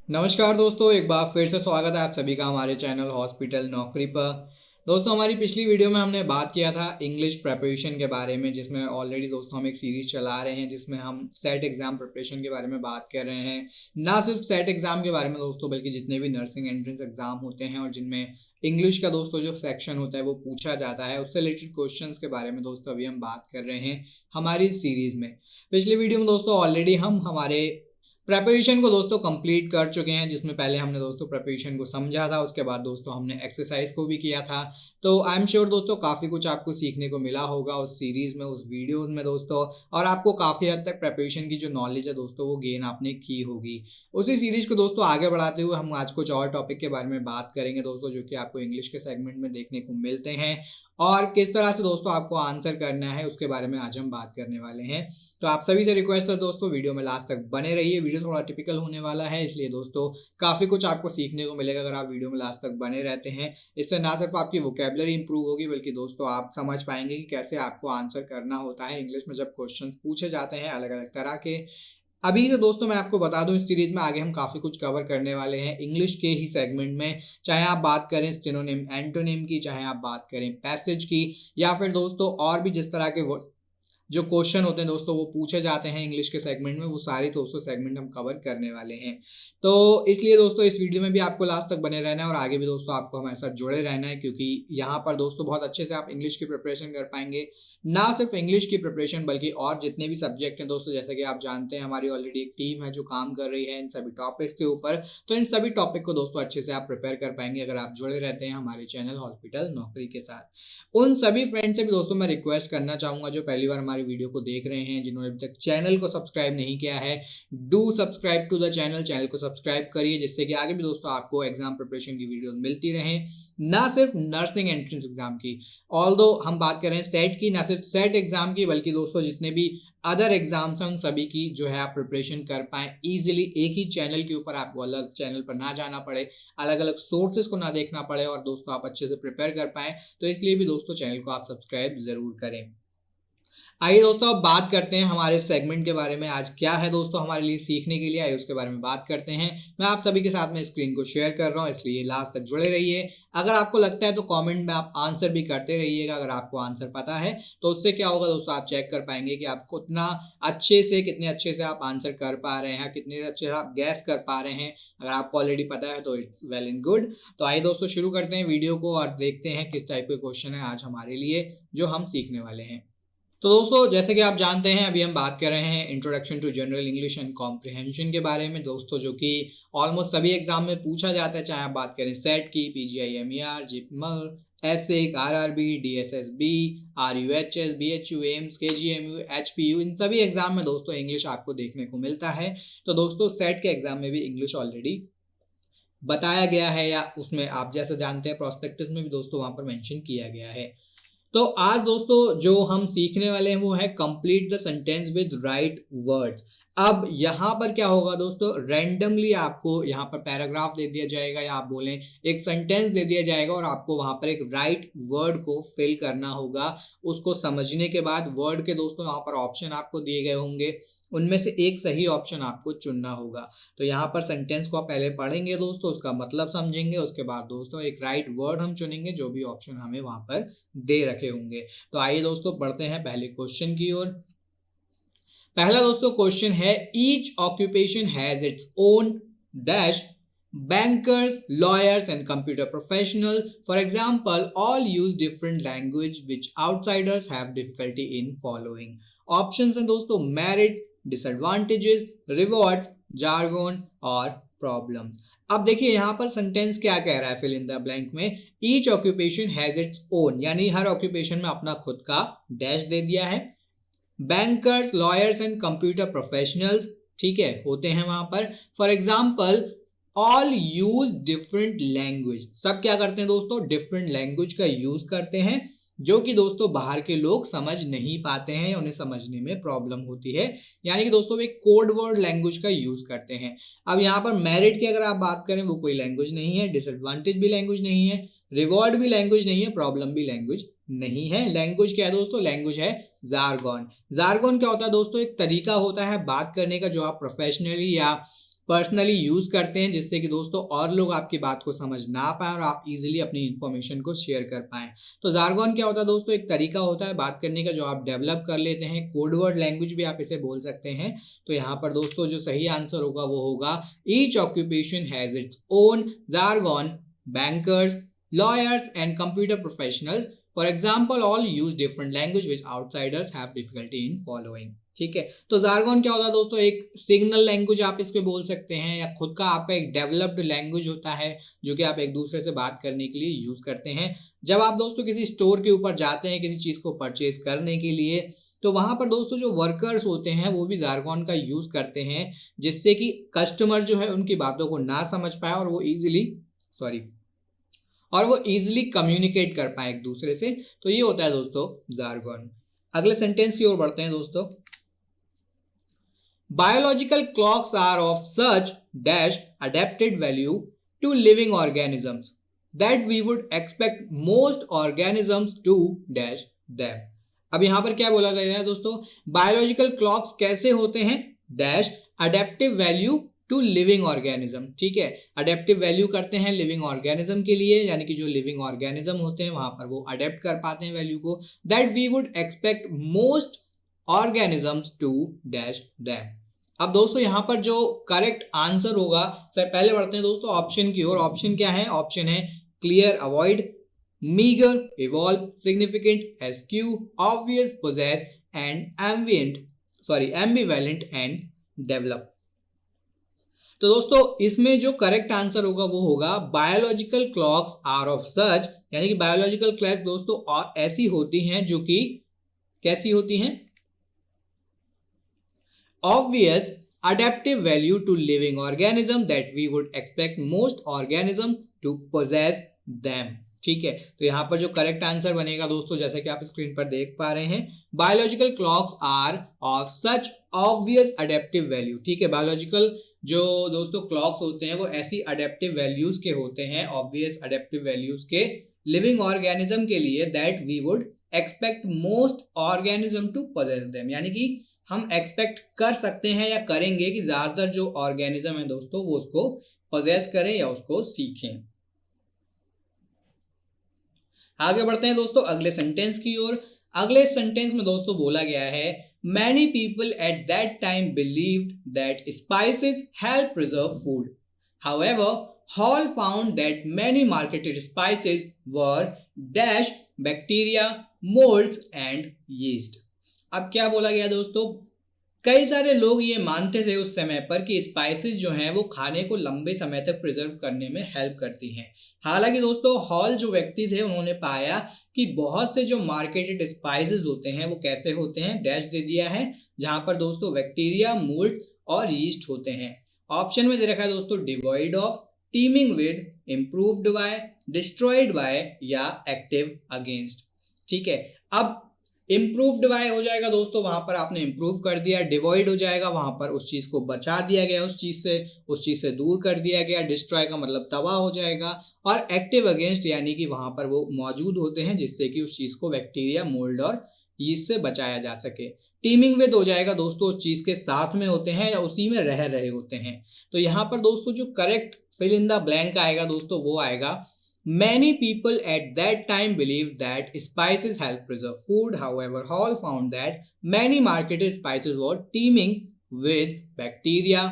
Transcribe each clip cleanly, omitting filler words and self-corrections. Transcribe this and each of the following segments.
नमस्कार दोस्तों, एक बार फिर से स्वागत है आप सभी का हमारे चैनल हॉस्पिटल नौकरी पर। दोस्तों, हमारी पिछली वीडियो में हमने बात किया था इंग्लिश प्रिपरेशन के बारे में, जिसमें ऑलरेडी दोस्तों हम एक सीरीज चला रहे हैं जिसमें हम सेट एग्जाम प्रिपरेशन के बारे में बात कर रहे हैं। ना सिर्फ सेट एग्जाम के बारे में दोस्तों, बल्कि जितने भी नर्सिंग एंट्रेंस एग्जाम होते हैं और जिनमें इंग्लिश का दोस्तों जो सेक्शन होता है वो पूछा जाता है, उससे रिलेटेड क्वेश्चंस के बारे में दोस्तों अभी हम बात कर रहे हैं हमारी सीरीज में। पिछली वीडियो में दोस्तों ऑलरेडी हम हमारे प्रेपरेशन को दोस्तों कंप्लीट कर चुके हैं, जिसमें पहले हमने दोस्तों प्रेपरेशन को समझा था, उसके बाद दोस्तों हमने एक्सरसाइज को भी किया था। तो आई एम श्योर दोस्तों काफ़ी कुछ आपको सीखने को मिला होगा उस सीरीज में, उस वीडियो में दोस्तों, और आपको काफ़ी हद तक प्रेपरेशन की जो नॉलेज है दोस्तों वो गेन आपने की होगी। उसी सीरीज को दोस्तों आगे बढ़ाते हुए हम आज कुछ और टॉपिक के बारे में बात करेंगे दोस्तों, जो कि आपको इंग्लिश के सेगमेंट में देखने को मिलते हैं, और किस तरह से दोस्तों आपको आंसर करना है उसके बारे में आज हम बात करने वाले हैं। तो आप सभी से रिक्वेस्ट है दोस्तों, वीडियो में लास्ट तक बने रहिए। वीडियो थोड़ा टिपिकल होने वाला है, इसलिए दोस्तों काफ़ी कुछ आपको सीखने को मिलेगा अगर आप वीडियो में लास्ट तक बने रहते हैं। इससे ना सिर्फ आपकी वोकेबलरी इंप्रूव होगी, बल्कि दोस्तों आप समझ पाएंगे कि कैसे आपको आंसर करना होता है इंग्लिश में जब क्वेश्चंस पूछे जाते हैं अलग अलग तरह के। अभी से दोस्तों मैं आपको बता दूं, इस सीरीज में आगे हम काफ़ी कुछ कवर करने वाले हैं इंग्लिश के ही सेगमेंट में, चाहे आप बात करें सिनोनिम एंटोनिम की, चाहे आप बात करें पैसेज की, या फिर दोस्तों और भी जिस तरह के जो क्वेश्चन होते हैं दोस्तों वो पूछे जाते हैं इंग्लिश के सेगमेंट में, वो सारे दोस्तों सेगमेंट हम कवर करने वाले हैं। तो इसलिए दोस्तों इस वीडियो में भी आपको लास्ट तक बने रहना है और आगे भी दोस्तों आपको हमारे साथ जुड़े रहना है, क्योंकि यहाँ पर दोस्तों बहुत अच्छे से आप इंग्लिश की प्रिपरेशन कर पाएंगे। ना सिर्फ इंग्लिश की प्रिपरेशन बल्कि और जितने भी सब्जेक्ट हैं दोस्तों, जैसे कि आप जानते हैं हमारी ऑलरेडी एक टीम है जो काम कर रही है इन सभी टॉपिक्स के ऊपर। तो इन सभी टॉपिक को दोस्तों अच्छे से आप प्रिपेयर कर पाएंगे अगर आप जुड़े रहते हैं हमारे चैनल हॉस्पिटल नौकरी के साथ। उन सभी फ्रेंड से भी दोस्तों मैं रिक्वेस्ट करना चाहूँगा जो पहली बार हमारी वीडियो को देख रहे हैं, जिन्होंने अभी तक चैनल को सब्सक्राइब नहीं किया है, do subscribe to the channel को सब्सक्राइब करिए, जिससे कि आगे भी दोस्तों आपको एग्जाम प्रिपरेशन की वीडियो मिलती रहे। ना सिर्फ नर्सिंग एंट्रेंस एग्जाम की, ऑल्दो हम बात कर रहे हैं सेट की, ना सिर्फ सेट एग्जाम की बल्कि दोस्तों जितने भी अदर एग्जाम्स हैं उन सभी की जो है आप प्रिपरेशन कर पाएं इजीली एक ही चैनल के ऊपर, आपको अलग चैनल पर ना जाना पड़े, अलग अलग सोर्सेज को ना देखना पड़े, और दोस्तों आप अच्छे से प्रिपेयर कर पाएं। तो इसलिए भी दोस्तों चैनल को आप सब्सक्राइब जरूर करें। आइए दोस्तों अब बात करते हैं हमारे सेगमेंट के बारे में। आज क्या है दोस्तों हमारे लिए सीखने के लिए, आइए उसके बारे में बात करते हैं। मैं आप सभी के साथ में स्क्रीन को शेयर कर रहा हूं, इसलिए लास्ट तक जुड़े रहिए। अगर आपको लगता है तो कमेंट में आप आंसर भी करते रहिएगा। अगर आपको आंसर पता है तो उससे क्या होगा दोस्तों, आप चेक कर पाएंगे कि आप कितना कितने अच्छे से आप आंसर कर पा रहे हैं, कितने अच्छे से आप गैस कर पा रहे हैं। अगर आपको ऑलरेडी पता है तो इट्स वेल एंड गुड। तो आइए दोस्तों शुरू करते हैं वीडियो को और देखते हैं किस टाइप के क्वेश्चन है आज हमारे लिए जो हम सीखने वाले हैं। तो दोस्तों जैसे कि आप जानते हैं अभी हम बात कर रहे हैं introduction to general English and comprehension के बारे में दोस्तों, जो कि ऑलमोस्ट सभी एग्जाम में पूछा जाता है, चाहे आप बात करें सेट की, पीजीआई-एमईआर, जिपमर, एसएक, RRB, DSSB, RUHS, BHU, AIIMS, KGMU, HPU, इन सभी एग्जाम में दोस्तों इंग्लिश आपको देखने को मिलता है। तो दोस्तों सेट के एग्जाम में भी इंग्लिश ऑलरेडी बताया गया है, या उसमें आप जैसे जानते हैं प्रोस्पेक्टस में भी दोस्तों वहां पर मेंशन किया गया है। तो आज दोस्तों जो हम सीखने वाले हैं वो है complete the sentence with right words. अब यहाँ पर क्या होगा दोस्तों, रैंडमली आपको यहाँ पर पैराग्राफ दे दिया जाएगा, या आप बोलें एक सेंटेंस दे दिया जाएगा, और आपको वहाँ पर एक राइट वर्ड को फिल करना होगा। उसको समझने के बाद वर्ड के दोस्तों यहाँ पर ऑप्शन आपको दिए गए होंगे, उनमें से एक सही ऑप्शन आपको चुनना होगा। तो यहाँ पर सेंटेंस को आप पहले पढ़ेंगे दोस्तों, उसका मतलब समझेंगे, उसके बाद दोस्तों एक राइट वर्ड हम चुनेंगे जो भी ऑप्शन हमें वहाँ पर दे रखे होंगे। तो आइए दोस्तों बढ़ते हैं पहले क्वेश्चन की ओर। पहला दोस्तों क्वेश्चन है, each occupation has its own dash bankers, lawyers and computer professionals, for example, all use different language which outsiders have difficulty in following. Options हैं दोस्तों merits, disadvantages, rewards, jargon और problems। अब देखिए यहाँ पर सेंटेंस क्या कह रहा है फिल इन द ब्लैंक में, each occupation has its own, यानी हर ऑक्यूपेशन में अपना खुद का डैश दे दिया है। Bankers, lawyers and computer professionals, ठीक है, होते हैं वहां पर। For example all use different language, सब क्या करते हैं दोस्तों, डिफरेंट लैंग्वेज का यूज करते हैं, जो कि दोस्तों बाहर के लोग समझ नहीं पाते हैं या उन्हें समझने में प्रॉब्लम होती है, यानी कि दोस्तों वे कोड वर्ड लैंग्वेज का यूज करते हैं। अब यहाँ पर मेरिट की अगर आप बात करें वो कोई लैंग्वेज नहीं है, डिसएडवांटेज भी लैंग्वेज नहीं है, रिवॉर्ड भी लैंग्वेज नहीं है, प्रॉब्लम भी लैंग्वेज नहीं है। लैंग्वेज क्या है दोस्तों, लैंग्वेज है जार्गन। जार्गन क्या होता है दोस्तों, एक तरीका होता है बात करने का जो आप प्रोफेशनली या पर्सनली यूज करते हैं, जिससे कि दोस्तों और लोग आपकी बात को समझ ना पाए और आप इजीली अपनी इंफॉर्मेशन को शेयर कर पाएं। तो जार्गन क्या होता है दोस्तों, एक तरीका होता है बात करने का जो आप डेवलप कर लेते हैं, कोडवर्ड लैंग्वेज भी आप इसे बोल सकते हैं। तो यहाँ पर दोस्तों जो सही आंसर होगा वो होगा each occupation has its own jargon, bankers, lawyers and computer professionals for example all use different language which outsiders have difficulty in following। ठीक है, तो जार्गन क्या होता है दोस्तों, एक सिग्नल लैंग्वेज आप इसको बोल सकते हैं, या खुद का आपका एक डेवलप्ड लैंग्वेज होता है जो कि आप एक दूसरे से बात करने के लिए यूज करते हैं। जब आप दोस्तों किसी स्टोर के ऊपर जाते हैं किसी चीज को परचेज करने के लिए, तो वहां पर दोस्तों जो वर्कर्स होते हैं वो भी जार्गन का यूज करते हैं, जिससे कि कस्टमर जो है उनकी बातों को ना समझ पाए और वो इजीली कम्युनिकेट कर पाए एक दूसरे से। तो ये होता है दोस्तों जार्गन। अगले सेंटेंस की ओर बढ़ते हैं दोस्तों। Biological clocks are of such dash adapted value to living organisms that we would expect most organisms to dash them. अब यहां पर क्या बोला गया है दोस्तों, बायोलॉजिकल क्लॉक्स कैसे होते हैं, dash adaptive value to living organism. ठीक है, अडेप्टिव वैल्यू करते हैं लिविंग ऑर्गेनिज्म के लिए, यानी कि जो लिविंग ऑर्गेनिज्म होते हैं वहां पर वो अडेप्ट कर पाते हैं वैल्यू को, that we would expect most organisms to dash them. अब दोस्तों यहां पर जो करेक्ट आंसर होगा, पहले बढ़ते हैं दोस्तों ऑप्शन की ओर। ऑप्शन क्या है, ऑप्शन है clear, avoid, meagre, evolve, significant, eschew, obvious, poses and ambivalent and develop. तो दोस्तों इसमें जो करेक्ट आंसर होगा वो होगा biological clocks are of such, यानी कि बायोलॉजिकल क्लॉक दोस्तों ऐसी होती हैं जो कि कैसी होती हैं, obvious adaptive value to living organism that we would expect most organism to possess them. ठीक है, तो यहां पर जो करेक्ट आंसर बनेगा दोस्तों, जैसे कि आप स्क्रीन पर देख पा रहे हैं, biological clocks are of such obvious adaptive value. ठीक है, बायोलॉजिकल जो दोस्तों क्लॉक्स होते हैं वो ऐसी अडेप्टिव वैल्यूज के होते हैं, ऑब्वियस अडेप्टिव वैल्यूज के लिविंग ऑर्गेनिज्म के लिए, that we would expect most organism to possess them, यानी कि हम एक्सपेक्ट कर सकते हैं या करेंगे कि ज्यादातर जो ऑर्गेनिज्म है दोस्तों वो उसको पोजेस करें या उसको सीखें। आगे बढ़ते हैं दोस्तों अगले सेंटेंस की ओर। अगले सेंटेंस में दोस्तों बोला गया है, many people at that time believed that spices help preserve food. However, Hall found that many marketed spices were dash bacteria, molds and yeast. अब क्या बोला गया दोस्तों, कई सारे लोग ये मानते थे उस समय पर कि स्पाइसेस जो हैं वो खाने को लंबे समय तक प्रिजर्व करने में हेल्प करती हैं। हालांकि दोस्तों हॉल जो व्यक्ति थे उन्होंने पाया कि बहुत से जो मार्केटेड स्पाइसेस होते हैं वो कैसे होते हैं, डैश दे दिया है, जहां पर दोस्तों बैक्टीरिया, मोल्ड और यीस्ट होते हैं। ऑप्शन में दे रखा है दोस्तों devoid of, teeming with, improved by, destroyed by या एक्टिव अगेंस्ट। ठीक है, अब इम्प्रूव्ड बाय हो जाएगा दोस्तों, वहां पर आपने इम्प्रूव कर दिया, डिवॉइड हो जाएगा वहां पर उस चीज को बचा दिया गया, उस चीज से दूर कर दिया गया, डिस्ट्रॉय का मतलब तबाह हो जाएगा, और एक्टिव अगेंस्ट यानी कि वहां पर वो मौजूद होते हैं जिससे कि उस चीज को बैक्टीरिया, मोल्ड और यीस्ट से बचाया जा सके। टीमिंग विद हो जाएगा दोस्तों, उस चीज के साथ में होते हैं या उसी में रह रहे होते हैं। तो यहाँ पर दोस्तों जो correct fill in the blank आएगा दोस्तों वो आएगा, many people at that time believed that spices help preserve food. However, Hall found that many marketed spices were teeming with bacteria,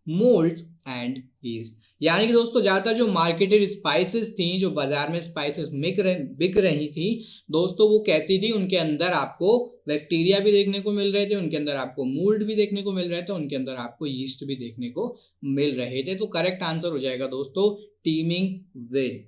molds and yeast. यानी कि दोस्तों ज्यादातर जो मार्केटेड स्पाइसेस थी, जो बाजार में स्पाइसेस बिक रही थी दोस्तों, वो कैसी थी, उनके अंदर आपको बैक्टीरिया भी देखने को मिल रहे थे, उनके अंदर आपको मोल्ड भी देखने को मिल रहे थे, उनके अंदर आपको यीस्ट भी देखने को मिल रहे थे। तो करेक्ट आंसर हो जाएगा दोस्तों टीमिंग विद।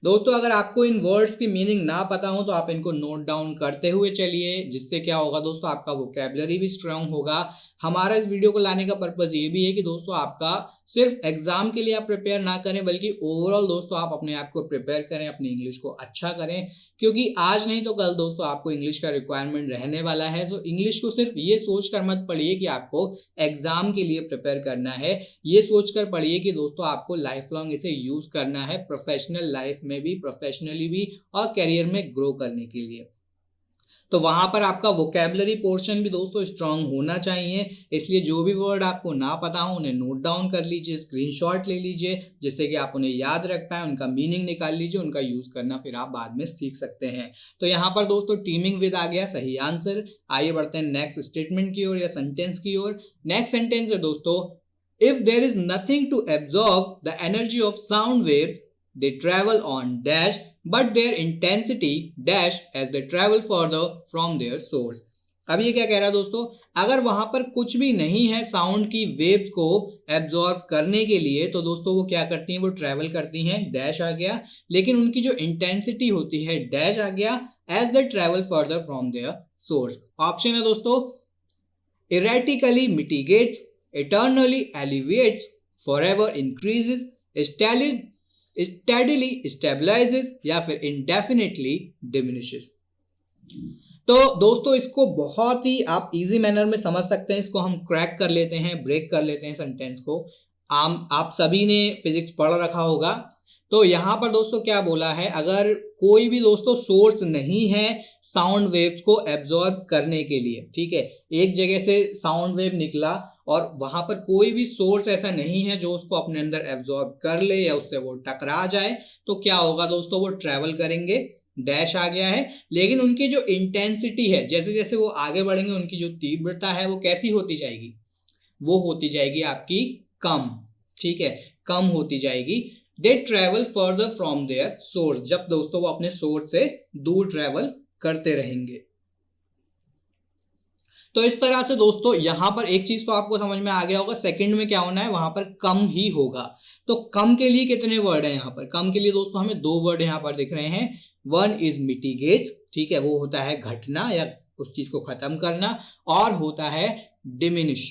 दोस्तों अगर आपको इन वर्ड्स की मीनिंग ना पता हो तो आप इनको नोट डाउन करते हुए चलिए, जिससे क्या होगा दोस्तों आपका वोकैबुलरी भी स्ट्रांग होगा। हमारा इस वीडियो को लाने का पर्पस ये भी है कि दोस्तों आपका सिर्फ एग्जाम के लिए आप प्रिपेयर ना करें, बल्कि ओवरऑल दोस्तों आप अपने आप को प्रिपेयर करें, अपनी इंग्लिश को अच्छा करें, क्योंकि आज नहीं तो कल दोस्तों आपको इंग्लिश का रिक्वायरमेंट रहने वाला है। सो इंग्लिश को सिर्फ ये सोच कर मत पढ़िए कि आपको एग्जाम के लिए प्रिपेयर करना है, ये सोच कर पढ़िए कि दोस्तों आपको लाइफ लॉन्ग इसे यूज करना है, प्रोफेशनल लाइफ में भी, प्रोफेशनली भी और करियर में ग्रो करने के लिए। तो वहां पर आपका वोकेबलरी पोर्शन भी दोस्तों स्ट्रांग होना चाहिए। इसलिए जो भी वर्ड आपको ना पता हो उन्हें नोट डाउन कर लीजिए, स्क्रीनशॉट ले लीजिए, जिससे कि आप उन्हें याद रख पाए, उनका मीनिंग निकाल लीजिए, उनका यूज करना फिर आप बाद में सीख सकते हैं। तो यहाँ पर दोस्तों टीमिंग विद आ गया सही आंसर। आइए बढ़ते हैं नेक्स्ट स्टेटमेंट की ओर या सेंटेंस की ओर। नेक्स्ट सेंटेंस है दोस्तों, if there is nothing to absorb the energy of sound waves they travel on dash but their intensity dash as they travel further from their source। अब ये क्या कह रहा है दोस्तों, अगर वहां पर कुछ भी नहीं है साउंड की वेव्स को एब्जॉर्ब करने के लिए, तो दोस्तों वो क्या करती हैं, वो ट्रैवल करती हैं, डैश आ गया, लेकिन उनकी जो इंटेंसिटी होती है डैश आ गया, as they travel further from their source. Option है दोस्तों, erratically mitigates, eternally alleviates, forever increases, steadily stabilizes या फिर indefinitely diminishes। तो दोस्तों इसको बहुत ही आप इजी मैनर में समझ सकते हैं, इसको हम क्रैक कर लेते हैं, ब्रेक कर लेते हैं सेंटेंस को। आप सभी ने फिजिक्स पढ़ रखा होगा। तो यहाँ पर दोस्तों क्या बोला है, अगर कोई भी दोस्तों सोर्स नहीं है साउंड वेव्स को एब्जॉर्ब करने के लिए, ठीक है, एक जगह से साउंड वेव निकला और वहां पर कोई भी सोर्स ऐसा नहीं है जो उसको अपने अंदर एब्जॉर्ब कर ले या उससे वो टकरा जाए, तो क्या होगा दोस्तों, वो ट्रैवल करेंगे, डैश आ गया है, लेकिन उनकी जो इंटेंसिटी है, जैसे जैसे वो आगे बढ़ेंगे उनकी जो तीव्रता है वो कैसी होती जाएगी, वो होती जाएगी आपकी कम, ठीक है, कम होती जाएगी। They travel further from their source, जब दोस्तों वो अपने सोर्स से दूर ट्रेवल करते रहेंगे। तो इस तरह से दोस्तों यहां पर एक चीज तो आपको समझ में आ गया होगा, सेकंड में क्या होना है, वहां पर कम ही होगा। तो कम के लिए कितने वर्ड है यहाँ पर, कम के लिए दोस्तों हमें दो वर्ड यहाँ पर दिख रहे हैं। वन इज मिटिगेट्स, ठीक है, वो होता है घटना या उस चीज को खत्म करना, और होता है डिमिनिश,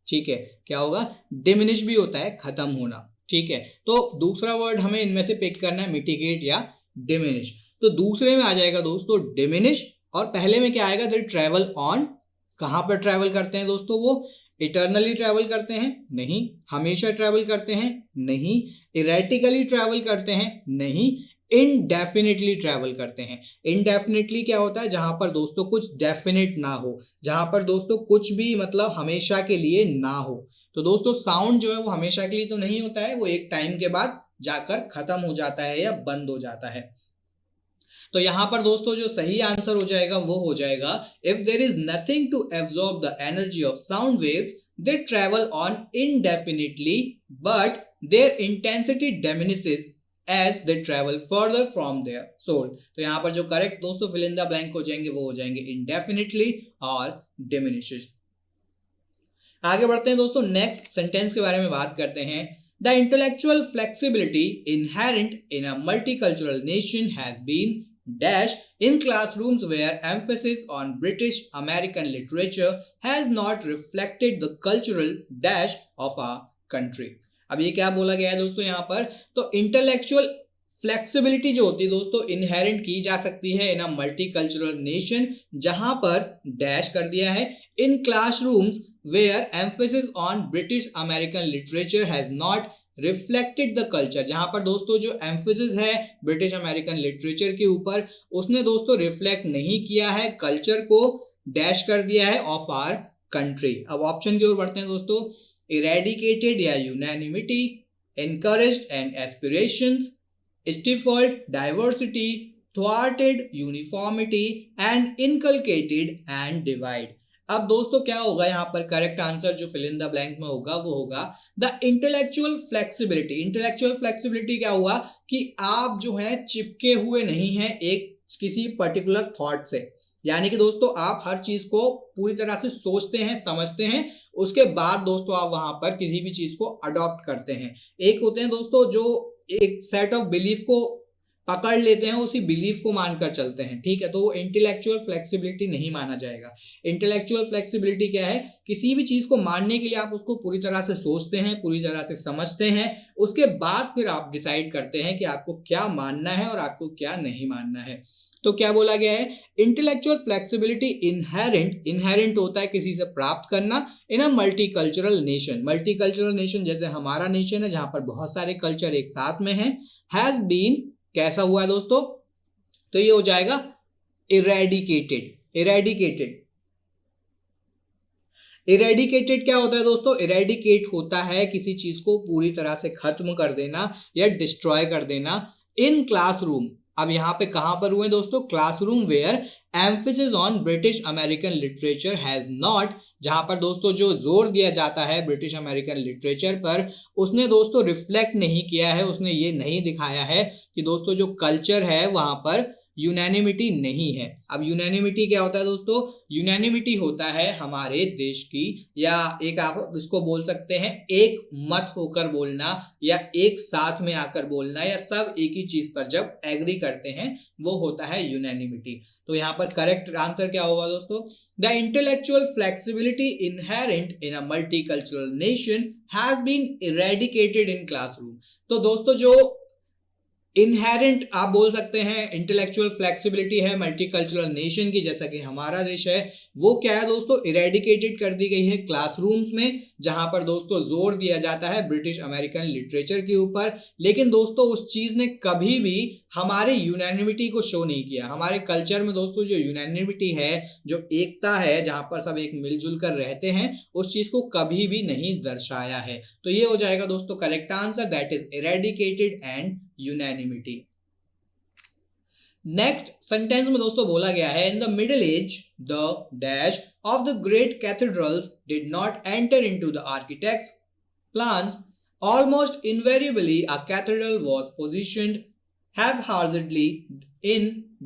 ठीक है, क्या होगा, डिमिनिश भी होता है खत्म होना, ठीक है। तो दूसरा वर्ड हमें इनमें से पिक करना है, मिटिगेट या डिमिनिश। तो दूसरे में आ जाएगा दोस्तों डिमिनिश, और पहले में क्या आएगा, दे ट्रेवल ऑन, कहां पर ट्रेवल करते हैं दोस्तों, वो इटर्नली ट्रेवल करते हैं, नहीं, हमेशा ट्रेवल करते हैं, नहीं, इरेटिकली ट्रेवल करते हैं, नहीं, इनडेफिनेटली ट्रेवल करते हैं। इनडेफिनेटली क्या होता है, जहां पर दोस्तों कुछ डेफिनेट ना हो, जहां पर दोस्तों कुछ भी मतलब हमेशा के लिए ना हो। तो दोस्तों साउंड जो है वो हमेशा के लिए तो नहीं होता है, वो एक टाइम के बाद जाकर खत्म हो जाता है या बंद हो जाता है। तो यहां पर दोस्तों जो सही आंसर हो जाएगा वो हो जाएगा, if there is nothing to absorb the energy of sound waves they travel on indefinitely but their intensity diminishes as they travel further from their source. तो यहाँ पर जो करेक्ट दोस्तों फिल इन द ब्लैंक हो जाएंगे वो हो जाएंगे इनडेफिनिटली और डिमिनिशेस। आगे बढ़ते हैं दोस्तों, नेक्स्ट सेंटेंस के बारे में बात करते हैं। The intellectual flexibility inherent in a multicultural nation has been dash in classrooms where emphasis on British American literature has not reflected the cultural dash of our country। अब ये क्या बोला गया है दोस्तों यहाँ पर, तो इंटेलेक्चुअल फ्लेक्सिबिलिटी जो होती है दोस्तों इनहेरेंट की जा सकती है इन अ मल्टीकल्चरल नेशन, जहां पर डैश कर दिया है, in classrooms where emphasis on British American literature has not reflected the culture, जहां पर दोस्तों जो एम्फेसिस है ब्रिटिश अमेरिकन लिटरेचर के ऊपर उसने दोस्तों रिफ्लेक्ट नहीं किया है कल्चर को, डैश कर दिया है ऑफ आवर कंट्री। अब ऑप्शन की ओर बढ़ते हैं दोस्तों, इरेडिकेटेड या unanimity, encouraged and aspirations, stifled diversity, thwarted uniformity and inculcated and divide. अब दोस्तों क्या होगा यहाँ पर, करेक्ट आंसर जो फिल इन द ब्लैंक में होगा वो होगा the intellectual flexibility. Intellectual flexibility क्या हुआ कि आप जो है चिपके हुए नहीं है एक किसी पर्टिकुलर थॉट से, यानी कि दोस्तों आप हर चीज को पूरी तरह से सोचते हैं, समझते हैं, उसके बाद दोस्तों आप वहां पर किसी भी चीज को अडॉप्ट करते हैं। एक होते हैं दोस्तों जो एक सेट ऑफ बिलीफ को पकड़ लेते हैं, उसी बिलीफ को मानकर चलते हैं, ठीक है, तो वो इंटेलेक्चुअल फ्लेक्सिबिलिटी नहीं माना जाएगा। इंटेलेक्चुअल फ्लेक्सिबिलिटी क्या है, किसी भी चीज को मानने के लिए आप उसको पूरी तरह से सोचते हैं, पूरी तरह से समझते हैं, उसके बाद फिर आप डिसाइड करते हैं कि आपको क्या मानना है और आपको क्या नहीं मानना है। तो क्या बोला गया है, इंटेलेक्चुअल फ्लेक्सिबिलिटी इनहेरेंट, इनहेरेंट होता है किसी से प्राप्त करना, इन a multicultural nation, multicultural nation जैसे हमारा नेशन है जहां पर बहुत सारे कल्चर एक साथ में है, हैज बीन कैसा हुआ है दोस्तों, तो ये हो जाएगा इरेडिकेटेड, इरेडिकेटेड। इरेडिकेटेड क्या होता है दोस्तों? इरेडिकेट होता है किसी चीज को पूरी तरह से खत्म कर देना या डिस्ट्रॉय कर देना। इन क्लासरूम, अब यहां पे कहां पर हुए दोस्तों? Classroom where emphasis on British American literature has not, जहां पर दोस्तों जो जोर दिया जाता है ब्रिटिश अमेरिकन लिटरेचर पर, उसने दोस्तों रिफ्लेक्ट नहीं किया है, उसने ये नहीं दिखाया है कि दोस्तों जो कल्चर है वहां पर यूनैनिमिटी नहीं है। अब यूनैनिमिटी क्या होता है दोस्तों? यूनैनिमिटी होता है हमारे देश की, या एक आप इसको बोल सकते हैं एक मत होकर बोलना, या एक साथ में आकर बोलना, या सब एक ही चीज पर जब एग्री करते हैं, वो होता है यूनैनिमिटी। तो यहाँ पर करेक्ट आंसर क्या होगा दोस्तों? The intellectual flexibility inherent in a multicultural nation has been eradicated in classroom. तो दोस्तों जो इनहेरेंट आप बोल सकते हैं इंटेलेक्चुअल फ्लेक्सिबिलिटी है मल्टीकल्चरल नेशन की, जैसा कि हमारा देश है, वो क्या है दोस्तों? इरेडिकेटेड कर दी गई है क्लासरूम्स में, जहां पर दोस्तों जोर दिया जाता है ब्रिटिश अमेरिकन लिटरेचर के ऊपर। लेकिन दोस्तों उस चीज ने कभी भी हमारे यूनैनिमिटी को शो नहीं किया। हमारे कल्चर में दोस्तों जो यूनैनिमिटी है, जो एकता है, जहां पर सब एक मिलजुल कर रहते हैं, उस चीज को कभी भी नहीं दर्शाया है। तो ये हो जाएगा दोस्तों correct answer, that is eradicated and unanimity. Next sentence में दोस्तों बोला गया है, इन the middle as the dash of the great cathedrals did not enter into the architects plans, almost invariably a cathedral was positioned haphazardly in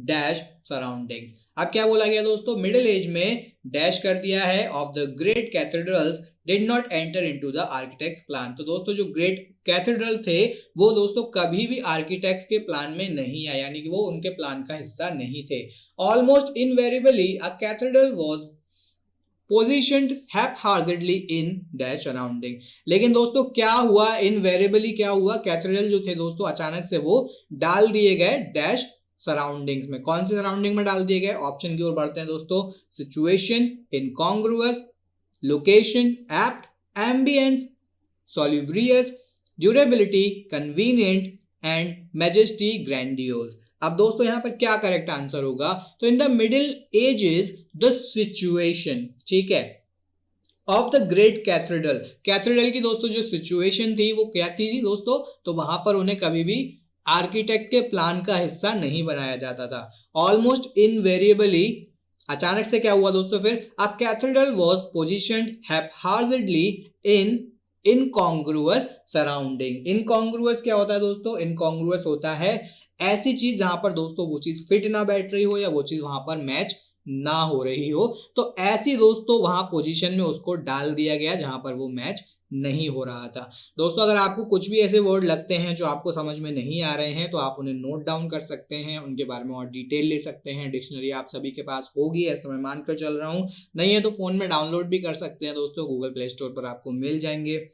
dash surroundings। अब क्या बोला गया दोस्तों? मिडिल एज में डैश कर दिया है of the great cathedrals did not enter into the architects plan. तो दोस्तों जो ग्रेट कैथेड्रल थे वो दोस्तों कभी भी आर्किटेक्ट्स के प्लान में नहीं आए, यानी कि वो उनके प्लान का हिस्सा नहीं थे। Almost invariably a cathedral was positioned haphazardly in dash surrounding. लेकिन दोस्तों क्या हुआ? इनवेरिएबली क्या हुआ? कैथेड्रल जो थे दोस्तों अचानक से वो डाल दिए गए डैश सराउंडिंग्स में। कौन से सराउंडिंग में डाल दिए गए? ऑप्शन की ओर बढ़ते हैं दोस्तों। Situation, incongruous, location, apt, ambience, salubrious, durability, convenient and majesty, grandiose. अब दोस्तों यहां पर क्या करेक्ट आंसर होगा? तो in the middle age is the situation, ठीक है, of the great cathedral. Cathedral की दोस्तों जो सिचुएशन थी वो क्या थी दोस्तों? तो वहां पर उन्हें कभी भी आर्किटेक्ट के प्लान का हिस्सा नहीं बनाया जाता था। ऑलमोस्ट इनवेरिएबली, अचानक से क्या हुआ दोस्तों? फिर अ कैथेड्रल वाज पोजीशन्ड हैप्हार्जेडली इन इनकॉन्ग्रुअस सराउंडिंग। इनकॉन्ग्रुअस क्या होता है दोस्तों? इनकॉन्ग्रुअस होता है ऐसी चीज जहां पर दोस्तों वो चीज फिट ना बैठ रही हो, या वो चीज वहां पर मैच ना हो रही हो। तो ऐसी दोस्तों वहां पोजीशन में उसको डाल दिया गया जहां पर वो मैच नहीं हो रहा था। दोस्तों अगर आपको कुछ भी ऐसे वर्ड लगते हैं जो आपको समझ में नहीं आ रहे हैं, तो आप उन्हें नोट डाउन कर सकते हैं, उनके बारे में और डिटेल ले सकते हैं। डिक्शनरी आप सभी के पास होगी, ऐसा मैं मानकर चल रहा हूं। नहीं है तो फोन में डाउनलोड भी कर सकते हैं दोस्तों, गूगल प्ले स्टोर पर आपको मिल जाएंगे।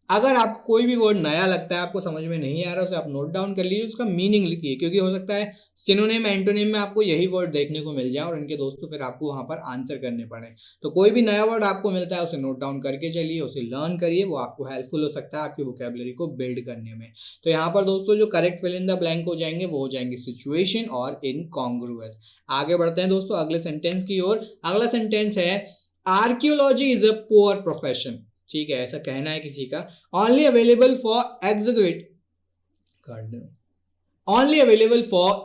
अगर आपको कोई भी वर्ड नया लगता है, आपको समझ में नहीं आ रहा, उसे आप नोट डाउन कर लीजिए, उसका मीनिंग लिखिए, क्योंकि हो सकता है सिनोनिम एंटोनिम में आपको यही वर्ड देखने को मिल जाए और इनके दोस्तों फिर आपको वहां पर आंसर करने पड़े। तो कोई भी नया वर्ड आपको मिलता है उसे नोट डाउन करके चलिए, उसे लर्न करिए, वो आपको हेल्पफुल हो सकता है आपकी वोकैबुलरी को बिल्ड करने में। तो यहाँ पर दोस्तों जो correct fill in the blank हो जाएंगे वो हो जाएंगे सिचुएशन और इनकॉन्ग्रुअस। आगे बढ़ते हैं दोस्तों अगले सेंटेंस की ओर। अगला सेंटेंस है, archaeology is a poor profession, ठीक है, ऐसा कहना है किसी का। Only available for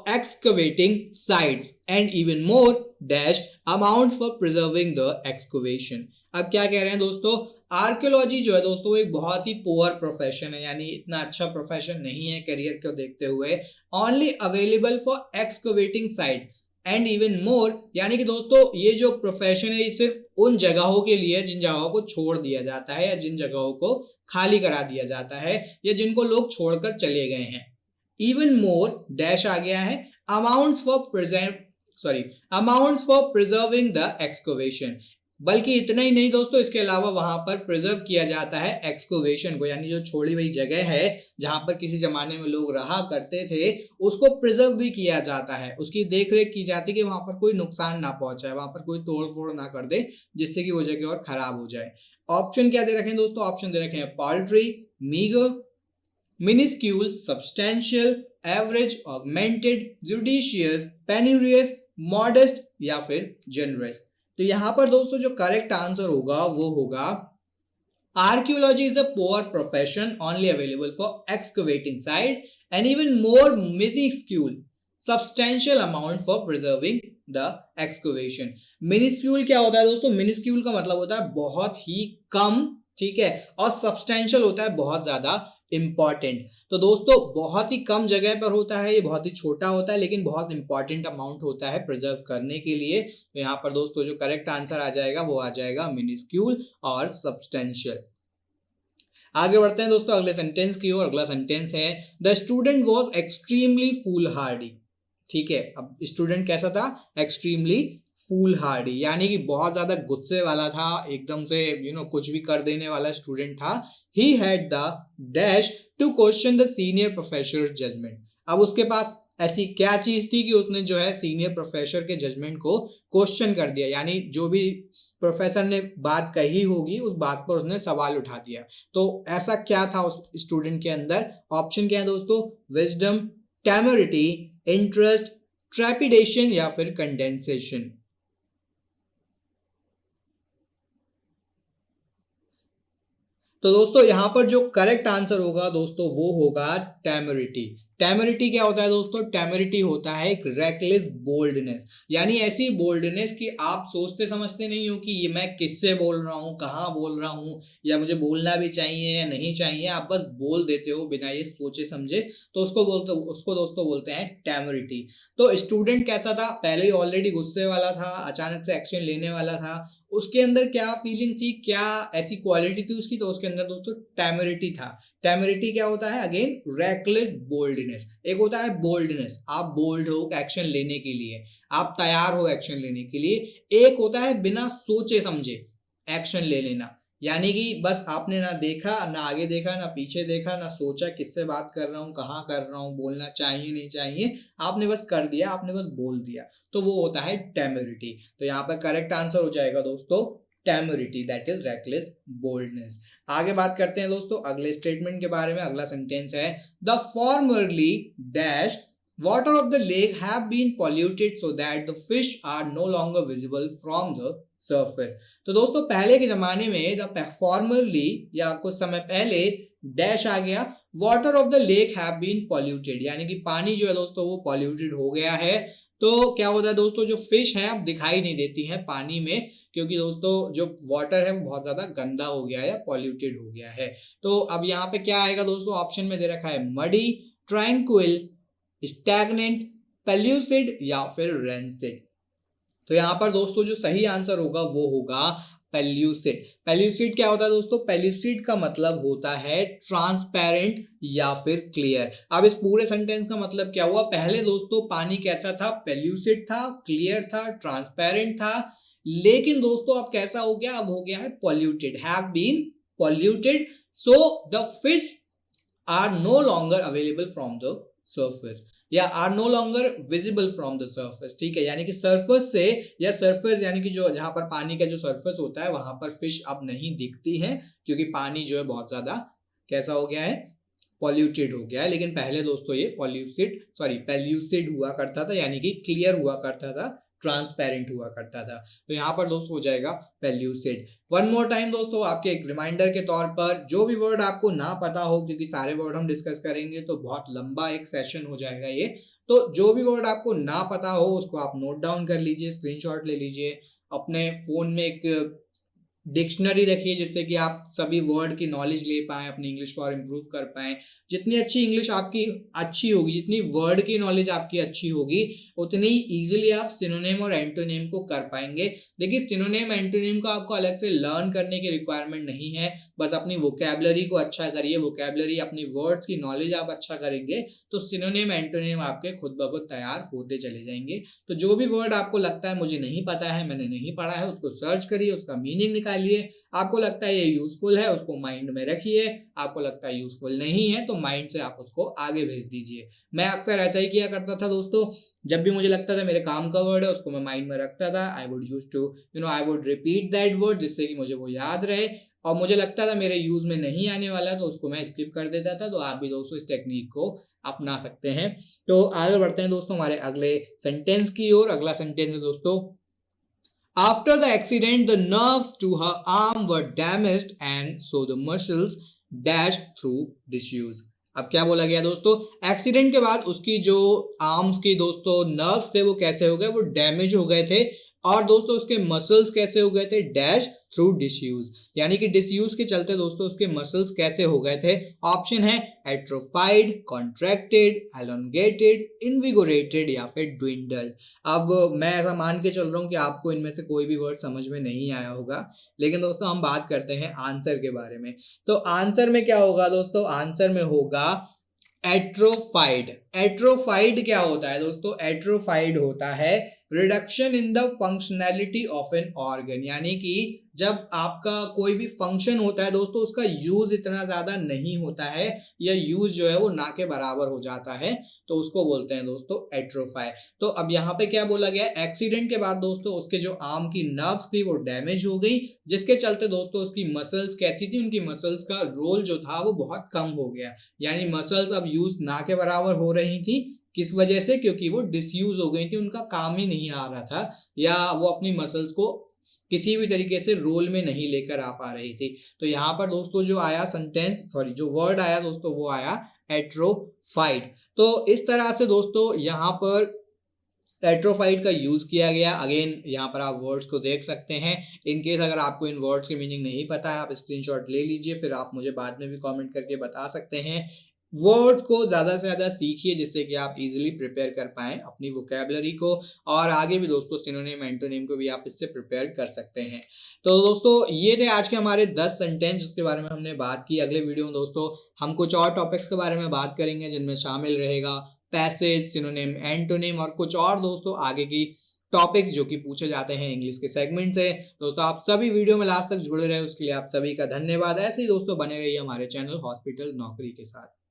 excavating sites and even more dash amounts for preserving the excavation. अब क्या कह रहे हैं दोस्तों? आर्कियोलॉजी जो है दोस्तों वो एक बहुत ही पुअर प्रोफेशन है, यानी इतना अच्छा प्रोफेशन नहीं है करियर को देखते हुए। Only available for excavating site and even more, यानी कि दोस्तों ये जो प्रोफेशन है ये सिर्फ उन जगहों के लिए जिन जगहों को छोड़ दिया जाता है, या जिन जगहों को खाली करा दिया जाता है, या जिनको लोग छोड़कर चले गए हैं। इवन मोर डैश आ गया है, amounts for preserving the excavation. बल्कि इतना ही नहीं दोस्तों, इसके अलावा वहां पर प्रिजर्व किया जाता है एक्सकवेशन को, यानी जो छोड़ी हुई जगह है जहां पर किसी जमाने में लोग रहा करते थे, उसको प्रिजर्व भी किया जाता है, उसकी देखरेख की जाती है कि वहां पर कोई नुकसान ना पहुंचाए, वहां पर कोई तोड़ फोड़ ना कर दे जिससे कि वो जगह और खराब हो जाए। ऑप्शन क्या दे रखे हैं दोस्तों? ऑप्शन दे रखे हैं paltry, meagre, minuscule, substantial, average, augmented, judicious, penurious, modest या फिर जनरस। तो यहाँ पर दोस्तों जो करेक्ट आंसर होगा वो होगा archaeology is a poor profession only available for excavating site and even more minuscule substantial amount for preserving the excavation। minuscule क्या होता है दोस्तों? minuscule का मतलब होता है बहुत ही कम, ठीक है, और substantial होता है बहुत ज्यादा इंपॉर्टेंट। तो दोस्तों बहुत ही कम जगह पर होता है, ये बहुत ही छोटा होता है लेकिन बहुत इंपॉर्टेंट अमाउंट होता है प्रिजर्व करने के लिए। तो यहाँ पर दोस्तों जो करेक्ट आंसर आ जाएगा वो आ जाएगा मिनिस्क्यूल और सब्सटेंशियल। आगे बढ़ते हैं दोस्तों अगले सेंटेंस की ओर। अगला सेंटेंस है the student was extremely foolhardy. ठीक है, अब स्टूडेंट कैसा था? एक्सट्रीमली फूल हार्डी, यानी कि बहुत ज्यादा गुस्से वाला था, एकदम से कुछ भी कर देने वाला स्टूडेंट था। He had the dash to question the senior professor judgement. अब उसके पास ऐसी क्या चीज थी कि उसने जो है सीनियर प्रोफेसर के जजमेंट को क्वेश्चन कर दिया, यानी जो भी प्रोफेसर ने बात कही होगी उस बात पर उसने सवाल उठा दिया। तो ऐसा क्या था उस स्टूडेंट के अंदर? ऑप्शन क्या है दोस्तों? विजडम, टेमरिटी, इंटरेस्ट, ट्रेपिडेशन या फिर कंडेंसेशन। तो दोस्तों यहां पर जो करेक्ट आंसर होगा दोस्तों वो होगा टेमरिटी। टेमरिटी क्या होता है दोस्तों? टेमरिटी होता है एक रेकलेस बोल्डनेस, यानी ऐसी बोल्डनेस कि आप सोचते समझते नहीं हो कि ये मैं किससे बोल रहा हूँ, कहाँ बोल रहा हूँ, या मुझे बोलना भी चाहिए या नहीं चाहिए, आप बस बोल देते हो बिना ये सोचे समझे। तो उसको दोस्तों बोलते हैं टेमरिटी। तो स्टूडेंट कैसा था? पहले ही ऑलरेडी गुस्से वाला था, अचानक से एक्शन लेने वाला था। उसके अंदर क्या फीलिंग थी, क्या ऐसी क्वालिटी थी उसकी? तो उसके अंदर दोस्तों टेमरिटी था। टेमरिटी क्या होता है? Again reckless boldness. एक होता है बोल्डनेस, आप बोल्ड हो एक्शन लेने के लिए, आप तैयार हो एक्शन लेने के लिए। एक होता है बिना सोचे समझे एक्शन ले लेना, यानी कि बस आपने ना देखा, ना आगे देखा, ना पीछे देखा, ना सोचा किससे बात कर रहा हूँ, कहाँ कर रहा हूँ, बोलना चाहिए नहीं चाहिए, आपने बस कर दिया, आपने बस बोल दिया। तो वो होता है टेमरिटी। तो यहाँ पर करेक्ट आंसर हो जाएगा दोस्तों टेमरिटी, दैट इज रेकलेस बोल्डनेस। आगे बात करते हैं दोस्तों अगले स्टेटमेंट के बारे में। अगला सेंटेंस है the formerly dash water of the lake have been polluted so that the fish are no longer visible from the surface। तो दोस्तों पहले के जमाने में द फॉर्मरली या कुछ समय पहले डैश आ गया, water of the lake have been polluted, यानी कि पानी जो है दोस्तों वो पॉल्यूटेड हो गया है। तो क्या होता है दोस्तों, जो फिश है अब दिखाई नहीं देती है पानी में, क्योंकि दोस्तों जो वाटर है वो बहुत ज्यादा गंदा हो गया है या पॉल्यूटेड हो गया है। तो अब यहाँ पे क्या आएगा दोस्तों? ऑप्शन में दे रखा है मडी, ट्रैंक्विल, स्टैग्नेंट, पेल्यूसिड या फिर रेंसिड। तो यहां पर दोस्तों जो सही आंसर होगा वो होगा पेल्यूसिड। पेल्यूसिड क्या होता है दोस्तों? पेल्यूसिड का मतलब होता है ट्रांसपेरेंट या फिर क्लियर। अब इस पूरे सेंटेंस का मतलब क्या हुआ? पहले दोस्तों पानी कैसा था? पेल्यूसिड था, क्लियर था, ट्रांसपेरेंट था। लेकिन दोस्तों अब कैसा हो गया? अब हो गया है polluted, have been polluted, so the fish are no longer available from the surface या are no longer visible from the surface. ठीक है, यानी कि सर्फेस से, या सर्फेस यानी कि जो जहां पर पानी का जो सर्फेस होता है वहां पर फिश अब नहीं दिखती है, क्योंकि पानी जो है बहुत ज्यादा कैसा हो गया है? पॉल्यूटेड हो गया है। लेकिन पहले दोस्तों ये पेल्यूसिड हुआ करता था, यानी कि क्लियर हुआ करता था, ट्रांसपेरेंट हुआ करता था। तो यहाँ पर दोस्तों हो जाएगा पेल्यूसिड। वन मोर टाइम दोस्तों आपके एक रिमाइंडर के तौर पर, जो भी वर्ड आपको ना पता हो, क्योंकि सारे वर्ड हम डिस्कस करेंगे तो बहुत लंबा एक सेशन हो जाएगा ये, तो जो भी वर्ड आपको ना पता हो उसको आप नोट डाउन कर लीजिए, स्क्रीनशॉट ले लीजिए, अपने फोन में एक डिक्शनरी रखिए जिससे कि आप सभी वर्ड की नॉलेज ले पाएं, अपनी इंग्लिश को और इम्प्रूव कर पाएं। जितनी अच्छी इंग्लिश आपकी अच्छी होगी, जितनी वर्ड की नॉलेज आपकी अच्छी होगी, उतनी इजीली आप सिनोनिम और एंटोनिम को कर पाएंगे। देखिए सिनोनिम एंटोनिम को आपको अलग से लर्न करने की रिक्वायरमेंट नहीं है, बस अपनी वोकैबुलरी को अच्छा करिए, वोकैबुलरी अपनी वर्ड्स की नॉलेज आप अच्छा करेंगे तो सिनोनिम एंटोनिम आपके खुद ब खुद तैयार होते चले जाएंगे। तो जो भी वर्ड आपको लगता है मुझे नहीं पता है, मैंने नहीं पढ़ा है, उसको सर्च करिए, उसका मीनिंग निकालिए। आपको लगता है ये यूजफुल है, उसको माइंड में रखिए। आपको लगता है यूजफुल नहीं है तो माइंड से आप उसको आगे भेज दीजिए। मैं अक्सर ऐसा ही किया करता था दोस्तों, जब भी मुझे लगता था मेरे काम का वर्ड है उसको मैं माइंड में रखता था। I would use to I would repeat that word जिससे कि मुझे वो याद रहे। और मुझे लगता था मेरे यूज में नहीं आने वाला, तो उसको मैं स्किप कर देता था। तो आप भी दोस्तों इस टेक्निक को अपना सकते हैं। तो आगे बढ़ते हैं दोस्तों हमारे अगले सेंटेंस की ओर। अगला सेंटेंस है दोस्तों, after the accident the nerves to her arm were damaged and so the muscles dash through disuse. अब क्या बोला गया दोस्तों, एक्सीडेंट के बाद उसकी जो आर्म्स की दोस्तों नर्व्स थे वो कैसे हो गए, वो डैमेज हो गए थे। और दोस्तों उसके मसल्स कैसे हो गए थे, डैश थ्रू डिसयूज, यानी कि डिसयूज के चलते दोस्तों उसके मसल्स कैसे हो गए थे। ऑप्शन है एट्रोफाइड, कॉन्ट्रैक्टेड, एलोंगेटेड, इनविगोरेटेड या फिर ड्विंडल। अब मैं ऐसा मान के चल रहा हूं कि आपको इनमें से कोई भी वर्ड समझ में नहीं आया होगा, लेकिन दोस्तों हम बात करते हैं आंसर के बारे में। तो आंसर में क्या होगा दोस्तों, आंसर में होगा एट्रोफाइड। एट्रोफाइड क्या होता है दोस्तों, एट्रोफाइड होता है reduction in the functionality of an organ, यानी कि जब आपका कोई भी फंक्शन होता है दोस्तों उसका यूज इतना ज्यादा नहीं होता है, या यूज जो है वो ना के बराबर हो जाता है, तो उसको बोलते हैं दोस्तों एट्रोफाई। तो अब यहाँ पे क्या बोला गया, एक्सीडेंट के बाद दोस्तों उसके जो आर्म की नर्व्स थी वो डैमेज हो गई, जिसके चलते दोस्तों उसकी मसल्स कैसी थी, उनकी मसल्स का रोल जो था वो बहुत कम हो गया, यानी मसल्स अब यूज ना के बराबर हो रही थी। किस वजह से, क्योंकि वो डिसयूज हो गई थी, उनका काम ही नहीं आ रहा था, या वो अपनी मसल्स को किसी भी तरीके से रोल में नहीं लेकर आ पा रही थी। तो यहाँ पर दोस्तों जो आया सेंटेंस, सॉरी जो वर्ड आया दोस्तों वो आया एट्रोफाइड। तो इस तरह से दोस्तों यहाँ पर एट्रोफाइड का यूज किया गया। अगेन यहाँ पर आप वर्ड्स को देख सकते हैं। इनकेस अगर आपको इन वर्ड्स की मीनिंग नहीं पता है, आप स्क्रीनशॉट ले लीजिए, फिर आप मुझे बाद में भी कमेंट करके बता सकते हैं। वर्ड्स को ज़्यादा से ज़्यादा सीखिए, जिससे कि आप इजीली प्रिपेयर कर पाएँ अपनी वोकैबुलरी को, और आगे भी दोस्तों सिनोनिम एंटोनिम को भी आप इससे प्रिपेयर कर सकते हैं। तो दोस्तों ये थे आज के हमारे 10 सेंटेंस जिसके बारे में हमने बात की। अगले वीडियो में दोस्तों हम कुछ और टॉपिक्स के बारे में बात करेंगे, जिनमें शामिल रहेगा पैसेज, सिनोनिम, एंटोनिम और कुछ और दोस्तों आगे की टॉपिक्स जो कि पूछे जाते हैं इंग्लिश के सेगमेंट से। दोस्तों आप सभी वीडियो में लास्ट तक जुड़े रहे, उसके लिए आप सभी का धन्यवाद। ऐसे ही दोस्तों बने रहिए हमारे चैनल हॉस्पिटल नौकरी के साथ।